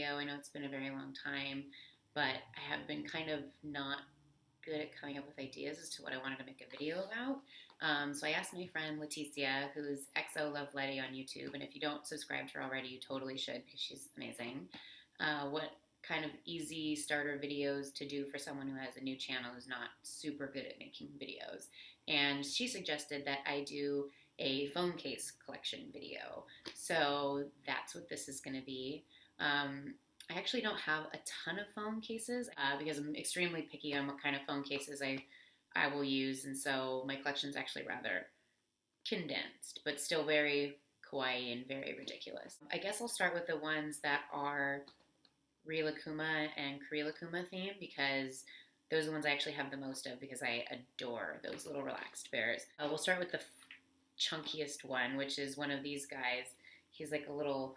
video. I know it's been a very long time, but I have been kind of not good at coming up with ideas as to what I wanted to make a video about. So I asked my friend Leticia, who's XO Love Letty on YouTube, and if you don't subscribe to her already, you totally should because she's amazing. What kind of easy starter videos to do for someone who has a new channel who's not super good at making videos. And she suggested that I do a phone case collection video. So that's what this is going to be. I actually don't have a ton of phone cases because I'm extremely picky on what kind of phone cases I will use, and so my collection's actually rather condensed, but still very kawaii and very ridiculous. I guess I'll start with the ones that are rilakkuma and korilakkuma themed because those are the ones I actually have the most of because I adore those little relaxed bears. We'll start with the chunkiest one, which is one of these guys. He's like a little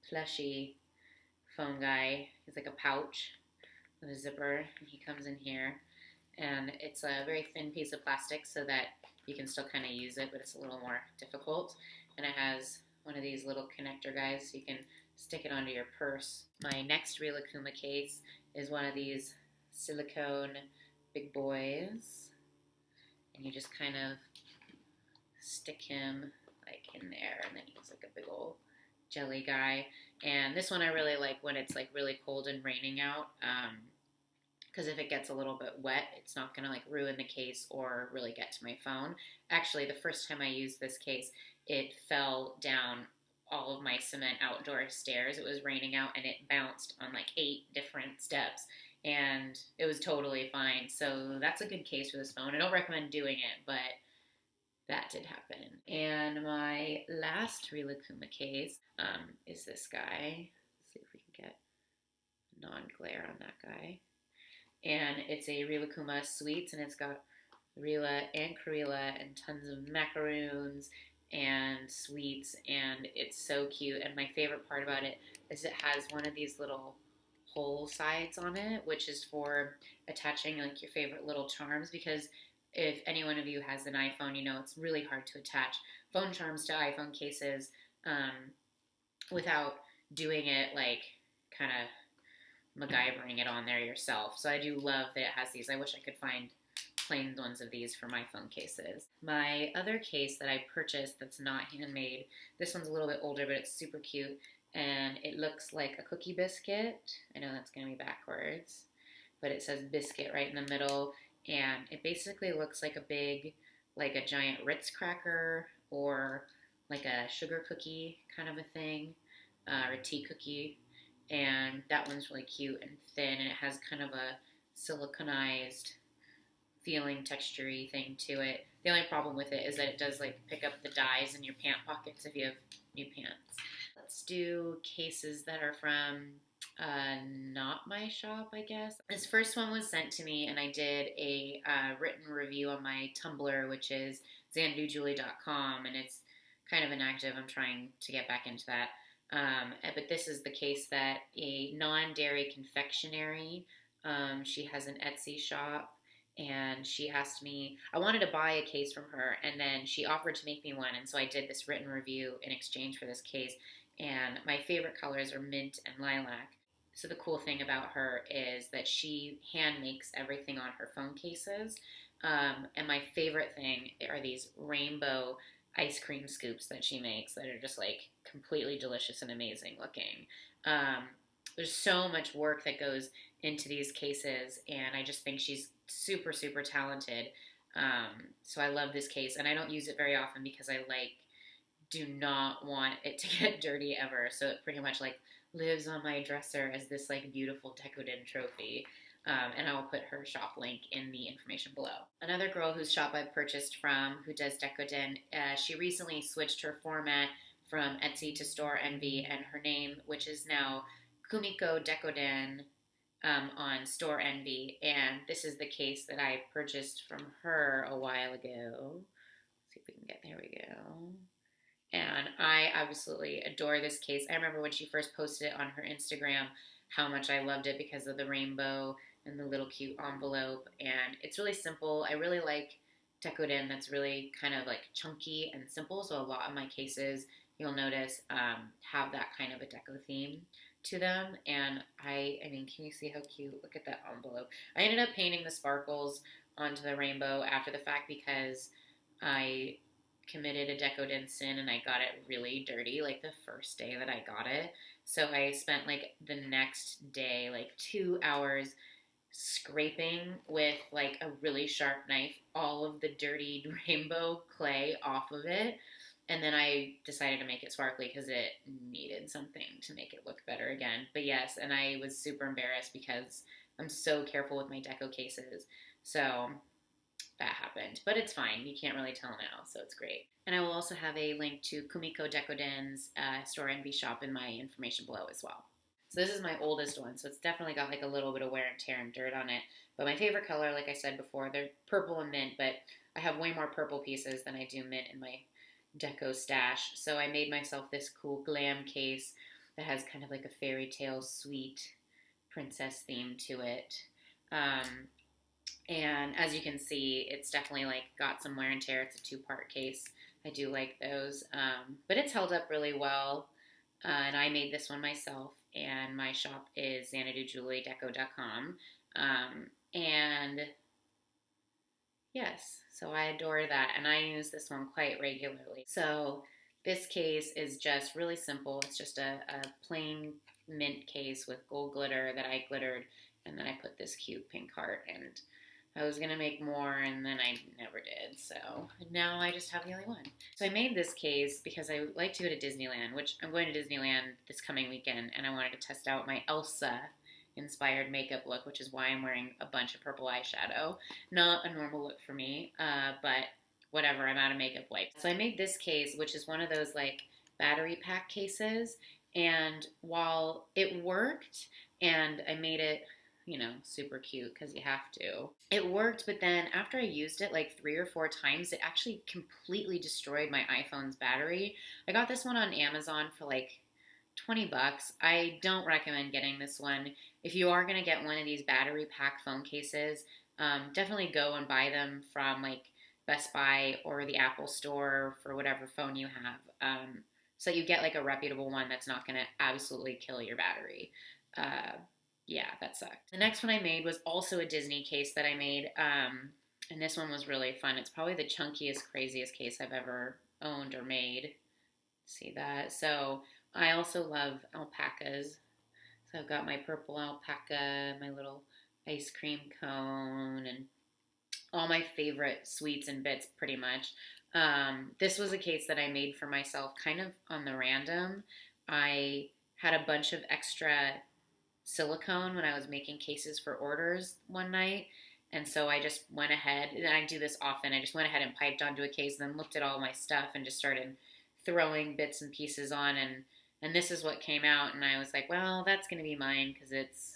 plushy phone guy. He's like a pouch with a zipper, and he comes in here, and it's a very thin piece of plastic so that you can still kind of use it, but it's a little more difficult. And it has one of these little connector guys so you can stick it onto your purse. My next rilakkuma case is one of these silicone big boys, and you just kind of stick him like in there, and then he's like a big old jelly guy. And this one I really like when it's like really cold and raining out, because if it gets a little bit wet, it's not gonna like ruin the case or really get to my phone. Actually, the first time I used this case, it fell down all of my cement outdoor stairs. It was raining out and it bounced on like 8 different steps, and it was totally fine. So that's a good case for this phone. I don't recommend doing it, but that did happen. And my last rilakkuma case is this guy. Let's see if we can get non-glare on that guy. And it's a rilakkuma sweets, and it's got rila and korila and tons of macaroons and sweets, and it's so cute. And my favorite part about it is it has one of these little hole sides on it, which is for attaching like your favorite little charms, because if any one of you has an iPhone, you know it's really hard to attach phone charms to iPhone cases without doing it like kind of MacGyvering it on there yourself. So I do love that it has these. I wish I could find plain ones of these for my phone cases. My other case that I purchased that's not handmade, this one's a little bit older, but it's super cute, and it looks like a cookie biscuit. I know that's going to be backwards, but it says biscuit right in the middle, and it basically looks like a big, like a giant Ritz cracker or like a sugar cookie kind of a thing, or a tea cookie. And that one's really cute and thin, and it has kind of a siliconized feeling, textury thing to it. The only problem with it is that it does like pick up the dyes in your pant pockets if you have new pants. Let's do cases that are from not my shop, I guess. This first one was sent to me, and I did a written review on my Tumblr, which is XanaduJulie.com, and it's kind of inactive. I'm trying to get back into that. But this is the case that a non-dairy confectionery, she has an Etsy shop, and she asked me, I wanted to buy a case from her, and then she offered to make me one, and so I did this written review in exchange for this case, and my favorite colors are mint and lilac. So the cool thing about her is that she hand makes everything on her phone cases, and my favorite thing are these rainbow ice cream scoops that she makes that are just like completely delicious and amazing looking. There's so much work that goes into these cases, and I just think she's super, super talented. So I love this case, and I don't use it very often because I do not want it to get dirty ever. So it pretty much like lives on my dresser as this like beautiful decoden trophy. And I will put her shop link in the information below. Another girl whose shop I've purchased from who does decoden, she recently switched her format from Etsy to Store Envy, and her name, which is now Kumiko Decoden on Store Envy, and this is the case that I purchased from her a while ago. Let's see if we can get, there we go. And I absolutely adore this case. I remember when she first posted it on her Instagram, how much I loved it because of the rainbow and the little cute envelope, and it's really simple. I really like decoden that's really kind of like chunky and simple, so a lot of my cases, you'll notice, have that kind of a deco theme to them. And I mean, can you see how cute? Look at that envelope. I ended up painting the sparkles onto the rainbow after the fact because I committed a decoden sin and I got it really dirty like the first day that I got it. So I spent like the next day, like 2 hours scraping with like a really sharp knife all of the dirty rainbow clay off of it. And then I decided to make it sparkly because it needed something to make it look better again. But yes, and I was super embarrassed because I'm so careful with my deco cases. So that happened. But it's fine. You can't really tell now, so it's great. And I will also have a link to Kumiko Decoden's Store Envy shop in my information below as well. So this is my oldest one, so it's definitely got like a little bit of wear and tear and dirt on it. But my favorite color, like I said before, they're purple and mint, but I have way more purple pieces than I do mint in my deco stash. So I made myself this cool glam case that has kind of like a fairy tale sweet princess theme to it. And as you can see, it's definitely like got some wear and tear. It's a 2-part case. I do like those. But it's held up really well. And I made this one myself. And my shop is XanaduJulie'sDeco.com. And yes, so I adore that. And I use this one quite regularly. So this case is just really simple. It's just a plain mint case with gold glitter that I glittered. And then I put this cute pink heart, and I was going to make more, and then I never did, so now I just have the only one. So I made this case because I like to go to Disneyland, which I'm going to Disneyland this coming weekend, and I wanted to test out my Elsa-inspired makeup look, which is why I'm wearing a bunch of purple eyeshadow. Not a normal look for me, but whatever, I'm out of makeup wipes. So I made this case, which is one of those, like, battery pack cases, and while it worked, and I made it, you know, super cute because you have to. It worked, but then after I used it like 3 or 4 times, it actually completely destroyed my iPhone's battery. I got this one on Amazon for like 20 bucks. I don't recommend getting this one. If you are going to get one of these battery pack phone cases, definitely go and buy them from like Best Buy or the Apple Store for whatever phone you have. So you get like a reputable one that's not going to absolutely kill your battery. Yeah, that sucked. The next one I made was also a Disney case that I made, and this one was really fun. It's probably the chunkiest, craziest case I've ever owned or made. See that? So I also love alpacas. So I've got my purple alpaca, my little ice cream cone, and all my favorite sweets and bits pretty much. This was a case that I made for myself kind of on the random. I had a bunch of extra silicone when I was making cases for orders one night, and so I just went ahead, and I do this often, I just went ahead and piped onto a case, and then looked at all my stuff and just started throwing bits and pieces on, and this is what came out, and I was like, well, that's going to be mine because it's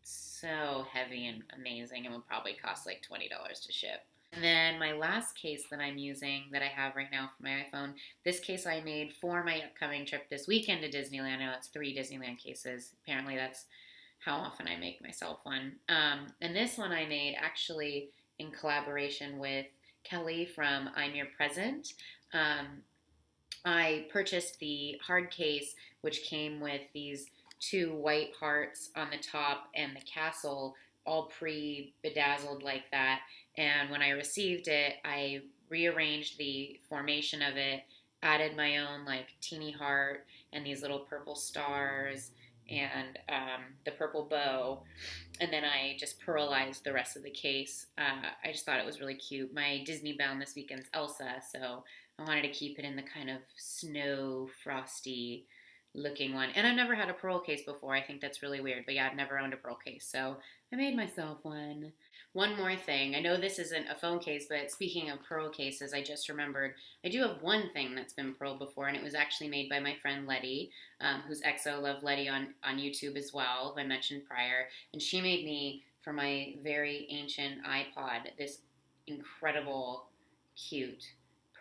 so heavy and amazing and would probably cost like $20 to ship. And then my last case that I'm using that I have right now for my iPhone, this case I made for my upcoming trip this weekend to Disneyland. I know that's 3 Disneyland cases. Apparently that's how often I make myself one. And this one I made actually in collaboration with Kelly from I'm Your Present. I purchased the hard case, which came with these 2 white hearts on the top and the castle all pre-bedazzled like that. And when I received it, I rearranged the formation of it, added my own like teeny heart and these little purple stars and the purple bow, and then I just pearlized the rest of the case. I just thought it was really cute. My Disney bound this weekend's Elsa, so I wanted to keep it in the kind of snow, frosty looking one. And I've never had a pearl case before. I think that's really weird, but yeah, I've never owned a pearl case, so I made myself one. One more thing. I know this isn't a phone case, but speaking of pearl cases, I just remembered I do have one thing that's been pearled before, and it was actually made by my friend Letty, who's XO Love Letty on YouTube as well, who I mentioned prior. And she made me, for my very ancient iPod, this incredible, cute,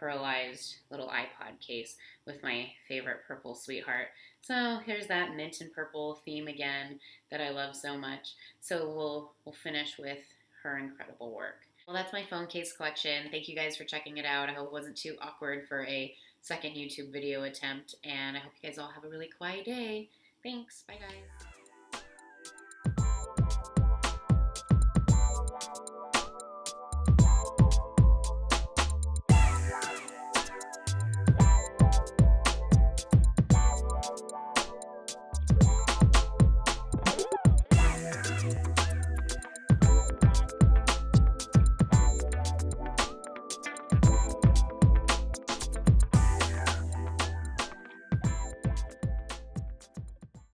pearlized little iPod case with my favorite purple sweetheart. So here's that mint and purple theme again that I love so much. So we'll finish with her incredible work. Well, that's my phone case collection. Thank you guys for checking it out. I hope it wasn't too awkward for a second YouTube video attempt, and I hope you guys all have a really quiet day. Thanks. Bye, guys.